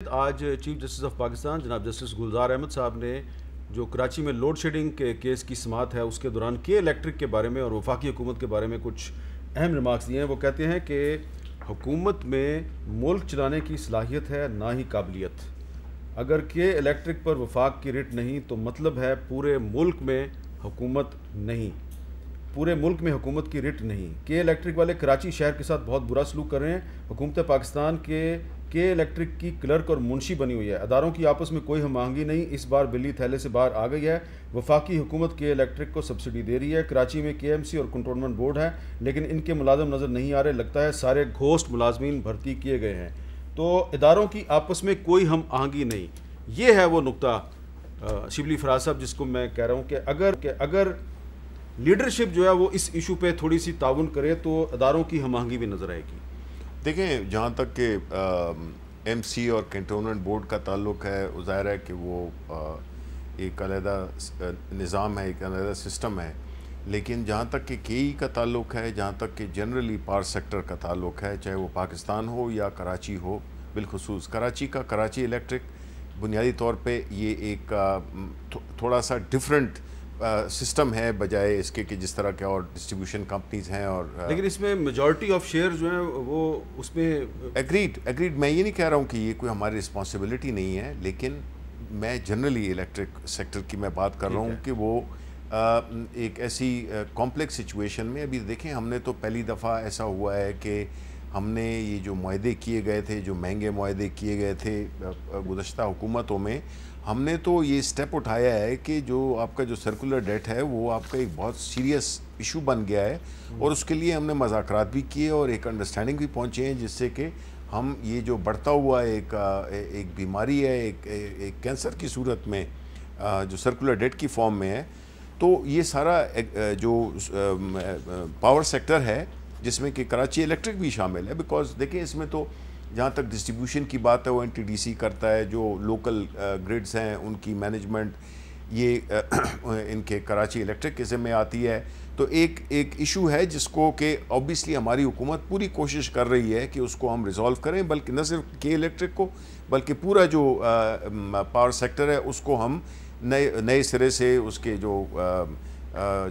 آج chief justice of Pakistan جناب justice Gulzar Ahmed صاحب نے جو کراچی میں لوڈ شیڈنگ کے کیس کی سماعت ہے اس کے دوران کے الیکٹرک کے بارے میں اور وفاقی حکومت کے بارے میں کچھ اہم ریمارکس دیے ہیں۔ وہ کہتے ہیں کہ حکومت میں ملک چلانے کی صلاحیت ہے نہ ہی قابلیت۔ اگر کے الیکٹرک پر وفاق کی رٹ نہیں تو مطلب ہے پورے ملک میں حکومت نہیں، پورے ملک میں حکومت کی رٹ نہیں۔ کے الیکٹرک والے کراچی شہر کے ساتھ بہت برا سلوک کر رہے ہیں۔ حکومت پاکستان کے الیکٹرک کی کلرک اور منشی بنی ہوئی ہے، اداروں کی آپس میں کوئی ہم آہنگی نہیں، اس بار بلی تھیلے سے باہر آ گئی ہے۔ وفاقی حکومت کے الیکٹرک کو سبسڈی دے رہی ہے۔ کراچی میں کے ایم سی اور کنٹرولمنٹ بورڈ ہے لیکن ان کے ملازم نظر نہیں آ رہے، لگتا ہے سارے گھوسٹ ملازمین بھرتی کیے گئے ہیں۔ تو اداروں کی آپس میں کوئی ہم آہنگی نہیں، یہ ہے وہ نقطہ شبلی فراز صاحب جس کو میں کہہ رہا ہوں کہ اگر لیڈرشپ جو ہے وہ اس ایشو پہ تھوڑی سی تعاون کرے تو اداروں کی ہم آہنگی بھی نظر آئے گی۔ دیکھیں، جہاں تک کہ ایم سی اور کنٹونمنٹ بورڈ کا تعلق ہے، ظاہر ہے کہ وہ ایک علیحدہ نظام ہے، ایک علیحدہ سسٹم ہے، لیکن جہاں تک کہ کے ای کا تعلق ہے، جہاں تک کہ جنرلی پاور سیکٹر کا تعلق ہے، چاہے وہ پاکستان ہو یا کراچی ہو، بالخصوص کراچی الیکٹرک بنیادی طور پہ یہ ایک تھوڑا سا ڈیفرنٹ سسٹم ہے بجائے اس کے کہ جس طرح کے اور ڈسٹریبیوشن کمپنیز ہیں، اور لیکن اس میں میجورٹی آف شیئر جو ہیں وہ اس میں ایگریڈ میں یہ نہیں کہہ رہا ہوں کہ یہ کوئی ہماری رسپانسبلٹی نہیں ہے، لیکن میں جنرلی الیکٹرک سیکٹر کی میں بات کر رہا ہوں کہ وہ ایک ایسی کمپلیکس سچویشن میں ابھی دیکھیں، ہم نے تو پہلی دفعہ ایسا ہوا ہے کہ ہم نے یہ جو معاہدے کیے گئے تھے، جو مہنگے معاہدے کیے گئے تھے گزشتہ حکومتوں میں، ہم نے تو یہ سٹیپ اٹھایا ہے کہ جو آپ کا جو سرکولر ڈیٹ ہے وہ آپ کا ایک بہت سیریس ایشو بن گیا ہے، اور اس کے لیے ہم نے مذاکرات بھی کیے اور ایک انڈرسٹینڈنگ بھی پہنچے ہیں، جس سے کہ ہم یہ جو بڑھتا ہوا ایک بیماری ہے، ایک کینسر کی صورت میں جو سرکولر ڈیٹ کی فارم میں ہے، تو یہ سارا جو پاور سیکٹر ہے جس میں کہ کراچی الیکٹرک بھی شامل ہے، بیکاز دیکھیں اس میں تو جہاں تک ڈسٹریبیوشن کی بات ہے وہ این ٹی ڈی سی کرتا ہے، جو لوکل گریڈز ہیں ان کی مینجمنٹ یہ ان کے کراچی الیکٹرک کے ذمہ آتی ہے۔ تو ایک ایشو ہے جس کو کہ اوبیسلی ہماری حکومت پوری کوشش کر رہی ہے کہ اس کو ہم ریزالو کریں، بلکہ نہ صرف کے الیکٹرک کو بلکہ پورا جو پاور سیکٹر ہے اس کو ہم نئے سرے سے اس کے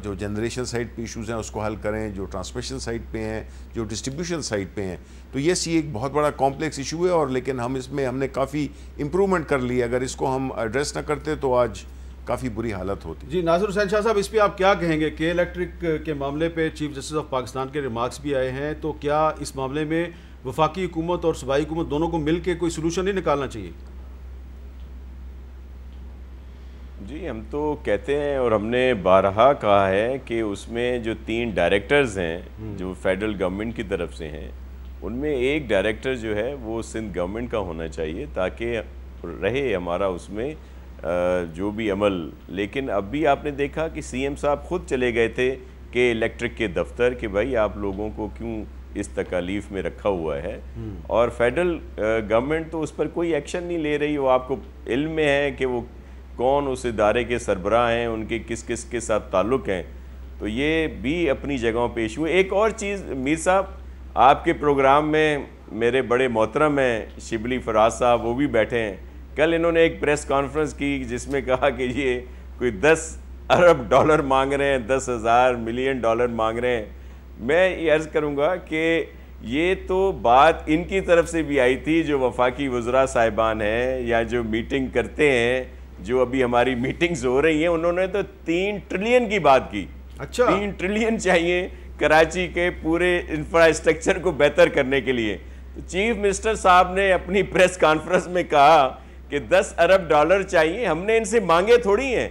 جو جنریشن سائٹ پہ ایشوز ہیں اس کو حل کریں، جو ٹرانسمیشن سائٹ پہ ہیں، جو ڈسٹریبیوشن سائٹ پہ ہیں۔ تو یہ ایک بہت بڑا کمپلیکس ایشو ہے، اور لیکن اس میں ہم نے کافی امپرومنٹ کر لی ہے۔ اگر اس کو ہم ایڈریس نہ کرتے تو آج کافی بری حالت ہوتی۔ جی ناصر حسین شاہ صاحب، اس پہ آپ کیا کہیں گے؟ کے الیکٹرک کے معاملے پہ چیف جسٹس آف پاکستان کے ریمارکس بھی آئے ہیں، تو کیا اس معاملے میں وفاقی حکومت اور صوبائی حکومت دونوں کو مل کے کوئی سلوشن نہیں نکالنا چاہیے؟ جی ہم تو کہتے ہیں اور ہم نے بارہا کہا ہے کہ اس میں جو 3 ڈائریکٹرز ہیں جو فیڈرل گورنمنٹ کی طرف سے ہیں، ان میں ایک ڈائریکٹر جو ہے وہ سندھ گورنمنٹ کا ہونا چاہیے تاکہ رہے ہمارا اس میں جو بھی عمل۔ لیکن اب بھی آپ نے دیکھا کہ سی ایم صاحب خود چلے گئے تھے کہ الیکٹرک کے دفتر کہ بھائی آپ لوگوں کو کیوں اس تکالیف میں رکھا ہوا ہے، اور فیڈرل گورنمنٹ تو اس پر کوئی ایکشن نہیں لے رہی۔ وہ آپ کو علم میں ہے کہ وہ کون اس ادارے کے سربراہ ہیں، ان کے کس کے ساتھ تعلق ہیں، تو یہ بھی اپنی جگہوں پہ ایشو ہے۔ ایک اور چیز میر صاحب، آپ کے پروگرام میں میرے بڑے محترم ہیں شبلی فراز صاحب، وہ بھی بیٹھے ہیں، کل انہوں نے ایک پریس کانفرنس کی جس میں کہا کہ یہ کوئی 10 ارب ڈالر مانگ رہے ہیں، 10,000 ملین ڈالر مانگ رہے ہیں۔ میں یہ عرض کروں گا کہ یہ تو بات ان کی طرف سے بھی آئی تھی جو وفاقی وزراء صاحبان ہیں یا جو میٹنگ کرتے ہیں، جو ابھی ہماری میٹنگز ہو رہی ہیں، انہوں نے تو 3 ٹریلین کی بات کی۔ اچھا 3 ٹریلین چاہیے کراچی کے پورے انفراسٹرکچر کو بہتر کرنے کے لیے۔ تو چیف منسٹر صاحب نے اپنی پریس کانفرنس میں کہا کہ 10 ارب ڈالر چاہیے، ہم نے ان سے مانگے تھوڑی ہیں،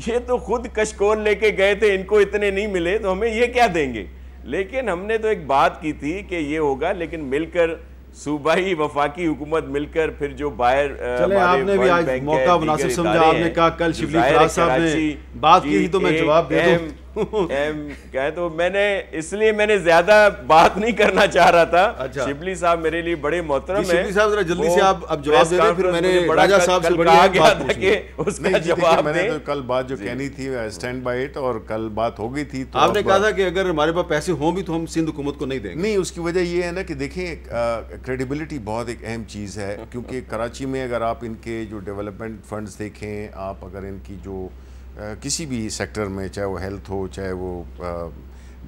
یہ تو خود کشکول لے کے گئے تھے، ان کو اتنے نہیں ملے تو ہمیں یہ کیا دیں گے۔ لیکن ہم نے تو ایک بات کی تھی کہ یہ ہوگا، لیکن مل کر صوبائی وفاقی حکومت مل کر پھر جو باہر چلیں آپ نے بھی آج موقع مناسب سمجھا، آپ نے کہا کل شبلی فراز صاحب نے بات کی تھی تو میں جواب دے دوں۔ کہے تو میں نے اس لیے میں نے زیادہ بات نہیں کرنا چاہ رہا تھا. شبلی صاحب میرے لیے بڑے محترم ہیں. شبلی صاحب ذرا جلدی سے آپ اب جواب دے دیں, پھر میں نے راجہ صاحب سے بڑی ایک بات پوچھنی ہے. اس کا جواب میں نے تو کل بات جو کہنی تھی اسٹینڈ بائی اٹ, اور کل بات ہو گئی تھی. آپ نے کہا تھا کہ اگر ہمارے پاس پیسے ہوں بھی تو ہم سندھ حکومت کو نہیں دیں گے. نہیں, اس کی وجہ یہ ہے نا کہ دیکھیں کریڈیبلٹی بہت ایک اہم چیز ہے, کیونکہ کراچی میں اگر آپ ان کے جو ڈیولپمنٹ فنڈز دیکھیں, آپ اگر ان کی جو کسی بھی سیکٹر میں, چاہے وہ ہیلتھ ہو, چاہے وہ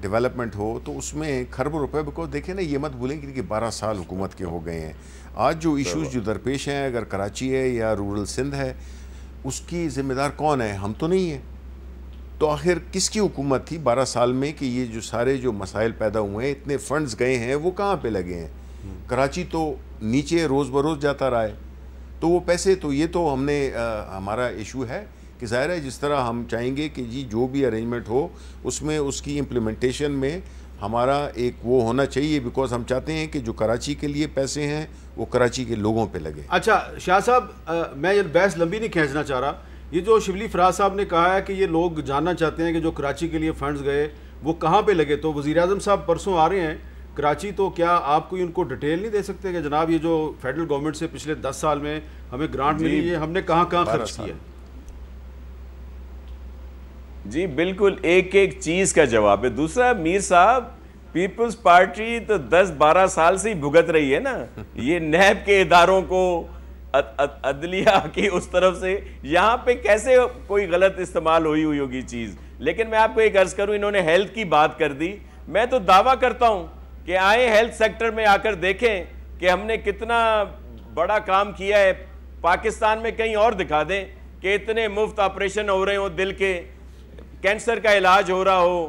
ڈیولپمنٹ ہو, تو اس میں کھربوں روپے کو دیکھیں نا. یہ مت بھولیں کہ 12 سال حکومت کے ہو گئے ہیں. آج جو ایشوز جو درپیش ہیں, اگر کراچی ہے یا رورل سندھ ہے, اس کی ذمہ دار کون ہے؟ ہم تو نہیں ہیں. تو آخر کس کی حکومت تھی 12 سال میں کہ یہ جو سارے جو مسائل پیدا ہوئے ہیں, اتنے فنڈز گئے ہیں, وہ کہاں پہ لگے ہیں؟ کراچی تو نیچے روز بروز جاتا رہا ہے. تو وہ پیسے تو یہ تو ہم نے ہمارا ایشو ہے کہ ظاہر ہے جس طرح ہم چاہیں گے کہ جی جو بھی ارینجمنٹ ہو اس میں اس کی امپلیمنٹیشن میں ہمارا ایک وہ ہونا چاہیے, بیکاز ہم چاہتے ہیں کہ جو کراچی کے لیے پیسے ہیں وہ کراچی کے لوگوں پہ لگے. اچھا شاہ صاحب, میں یہ بحث لمبی نہیں کھینچنا چاہ رہا. یہ جو شبلی فراز صاحب نے کہا ہے کہ یہ لوگ جاننا چاہتے ہیں کہ جو کراچی کے لیے فنڈز گئے وہ کہاں پہ لگے, تو وزیر اعظم صاحب پرسوں آ رہے ہیں کراچی, تو کیا آپ کوئی ان کو ڈیٹیل نہیں دے سکتے کہ جناب یہ جو فیڈرل گورنمنٹ سے پچھلے 10 سال میں ہمیں گرانٹ ملی ہے, ہم نے کہاں کہاں خرچ کیا؟ جی بالکل, ایک ایک چیز کا جواب ہے. دوسرا میر صاحب, پیپلز پارٹی تو 10-12 سال سے ہی بھگت رہی ہے نا یہ نیب کے اداروں کو, عدلیہ کی اس طرف سے. یہاں پہ کیسے کوئی غلط استعمال ہوئی ہوگی چیز. لیکن میں آپ کو ایک عرض کروں, انہوں نے ہیلتھ کی بات کر دی. میں تو دعویٰ کرتا ہوں کہ آئیں ہیلتھ سیکٹر میں آ کر دیکھیں کہ ہم نے کتنا بڑا کام کیا ہے. پاکستان میں کہیں اور دکھا دیں کہ اتنے مفت آپریشن ہو رہے ہوں, دل کے کینسر کا علاج ہو رہا ہو,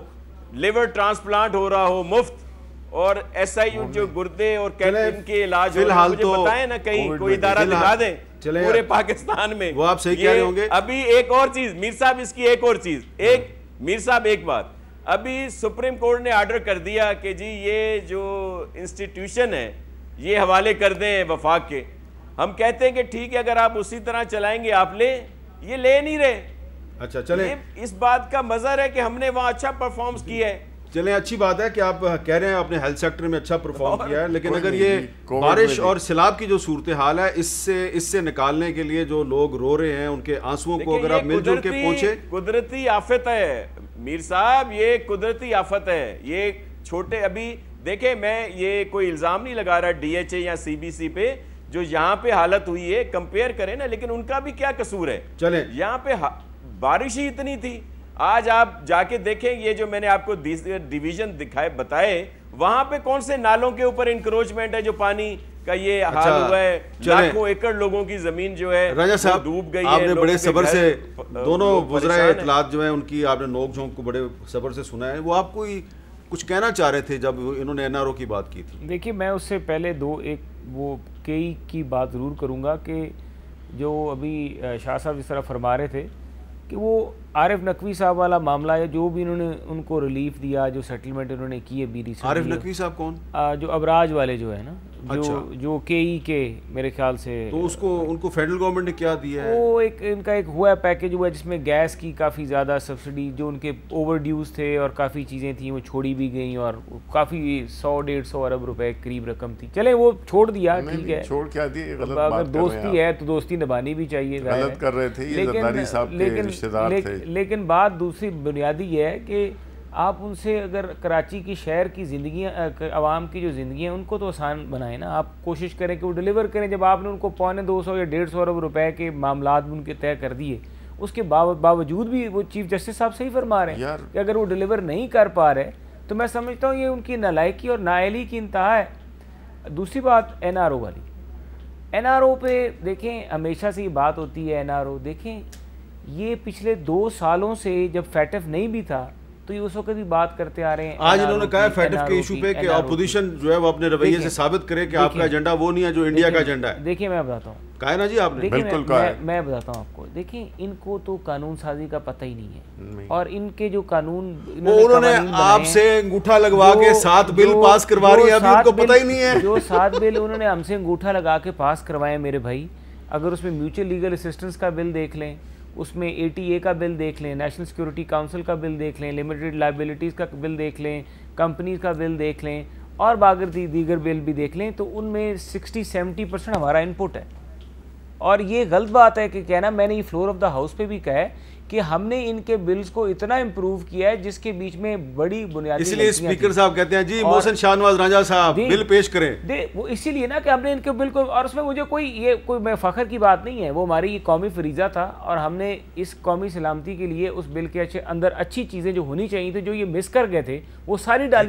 لیور ٹرانسپلانٹ ہو رہا ہو مفت, اور ایس آئی یو جو گردے اور کینسر کے علاج ہو رہا ہے. مجھے بتائیں نا کہیں کوئی ادارہ دکھا دیں پورے پاکستان میں. وہ آپ صحیح کہہ رہے ہوں گے. ابھی ایک اور چیز میر صاحب, اس کی ایک اور چیز, ایک میر صاحب ایک بات, ابھی سپریم کورٹ نے آرڈر کر دیا کہ جی یہ جو انسٹیٹیوشن ہے یہ حوالے کر دیں وفاق کے. ہم کہتے ہیں کہ ٹھیک ہے, اگر آپ اسی طرح چلائیں گے آپ لیں, یہ لے نہیں رہے. اچھا چلیں, اس بات کا مظہر ہے کہ ہم نے وہاں اچھا پرفارمنس کیا ہے. چلیں اچھی بات ہے کہ آپ کہہ رہے ہیں آپ نے ہیلتھ سیکٹر میں اچھا پرفارم کیا ہے, لیکن اگر یہ بارش اور سیلاب کی جو صورتحال ہے اس سے نکالنے کے لیے جو لوگ رو رہے ہیں ان کے آنسوؤں کو اگر آپ مل جل کے پہنچے. قدرتی آفت ہے میر صاحب, یہ قدرتی آفت ہے. یہ چھوٹے, ابھی دیکھیں میں یہ کوئی الزام نہیں لگا رہا ڈی ایچ اے یا سی بی سی پہ, جو یہاں پہ حالت ہوئی ہے کمپیئر کریں نا, لیکن ان کا بھی کیا قصور ہے. چلیں یہاں پہ بارش ہی اتنی تھی. آج آپ جا کے دیکھیں یہ جو میں نے آپ کو ڈیویژن بتائے, وہاں پہ کون سے نالوں کے اوپر انکروچمنٹ ہے جو پانی کا یہ حال ہوا ہے. لاکھوں ایکڑ لوگوں کی زمین جو ہے ڈوب گئی ہے. آپ نے بڑے صبر سے دونوں وزرائے اطلاعات جو ہیں ان کی آپ نے نوک جھونک کو بڑے صبر سے سنا ہے. وہ آپ کو کچھ کہنا چاہ رہے تھے جب انہوں نے این آر او کی بات کی تھی. دیکھیے میں اس سے پہلے ایک وہ کئی کی بات ضرور کروں گا کہ جو ابھی شاہ صاحب اس طرح فرما رہے تھے کہ وہ عارف نقوی صاحب والا معاملہ ہے, جو بھی انہوں نے ان کو ریلیف دیا, جو سیٹلمنٹ انہوں نے کی ہے بھی ریسنٹلی. عارف نقوی صاحب کون؟ جو ابراج والے جو ہے نا, جو کے ای کے میرے خیال سے, تو اس کو ان کو فیڈرل گورنمنٹ نے کیا دیا ہے؟ وہ ایک ان کا ایک ہوا ہے پیکیج ہوا ہے جس میں گیس کی کافی زیادہ سبسڈی, جو ان کے اوور ڈیوز تھے اور کافی چیزیں تھیں وہ چھوڑی بھی گئیں, اور کافی 100-150 ارب روپے قریب رقم تھی. چلیں وہ چھوڑ دیا, ٹھیک ہے, چھوڑ کیا دی, اگر دوستی ہے تو دوستی نبھانی بھی چاہیے. غلط کر رہے تھے یہ زرداری صاحب کے رشتہ دار تھے. لیکن بات دوسری بنیادی یہ ہے کہ آپ ان سے اگر کراچی کی شہر کی زندگیاں, عوام کی جو زندگیاں ان کو تو آسان بنائیں نا, آپ کوشش کریں کہ وہ ڈیلیور کریں. جب آپ نے ان کو 250 یا 150 ارب روپے کے معاملات ان کے طے کر دیے, اس کے باوجود بھی وہ چیف جسٹس صاحب صحیح فرما رہے ہیں کہ اگر وہ ڈیلیور نہیں کر پا رہے تو میں سمجھتا ہوں یہ ان کی نالائکی اور نااہلی کی انتہا ہے. دوسری بات این آر او والی, این آر او پہ دیکھیں ہمیشہ سے یہ بات ہوتی ہے. این آر او دیکھیں یہ پچھلے 2 سالوں سے جب فیٹف نہیں بھی تھا تو یہ اس وقت بھی بات کرتے آ رہے ہیں. آج انہوں نے کہا ہے فیٹف کے ایشو پہ کہ اپوزیشن جو ہے وہ اپنے رویے سے ثابت کرے کہ آپ کا ایجنڈا وہ نہیں ہے جو انڈیا کا ایجنڈا ہے. دیکھیں میں بتاتا ہوں, کہا ہے نا جی آپ نے, بالکل کہا ہے. میں بتاتا ہوں آپ کو, دیکھیں ان کو تو قانون سازی کا پتہ ہی نہیں ہے, اور ان کے جو قانون انہوں نے آپ سے انگوٹھا لگوا کے 7 بل پاس کروا رہی ہے, ابھی ان کو پتہ ہی نہیں ہے. جو 7 بل انہوں نے ہم سے انگوٹھا لگا کے پاس کروائے میرے بھائی, اگر اس میں میوچل لیگل اسسٹنس کا بل دیکھ لیں, اس میں ATA کا بل دیکھ لیں, نیشنل سیکورٹی کاؤنسل کا بل دیکھ لیں, لمیٹڈ لائبلٹیز کا بل دیکھ لیں, کمپنیز کا بل دیکھ لیں, اور باقی دیگر بل بھی دیکھ لیں, تو ان میں 60-70% ہمارا ان پٹ ہے. اور یہ غلط بات ہے کہ کہنا, میں نے یہ فلور آف دا ہاؤس پہ بھی کہا ہے کہ ہم نے ان کے بلز کو اتنا امپروو کیا ہے جس کے بیچ میں بڑی بنیادی, اس لیے اسپیکر صاحب کہتے ہیں جی محسن شاہ نواز رانجھا صاحب بل پیش کریں. وہ اسی لیے نا کہ ہم نے ان کے بل کو, اور اس میں مجھے کوئی میں فخر کی بات نہیں ہے, وہ ہماری یہ قومی فریضہ تھا, اور ہم نے اس قومی سلامتی کے لیے اس بل کے اندر اچھی چیزیں جو ہونی چاہیے تھی, جو یہ مس کر گئے تھے, وہ ساری ڈالی.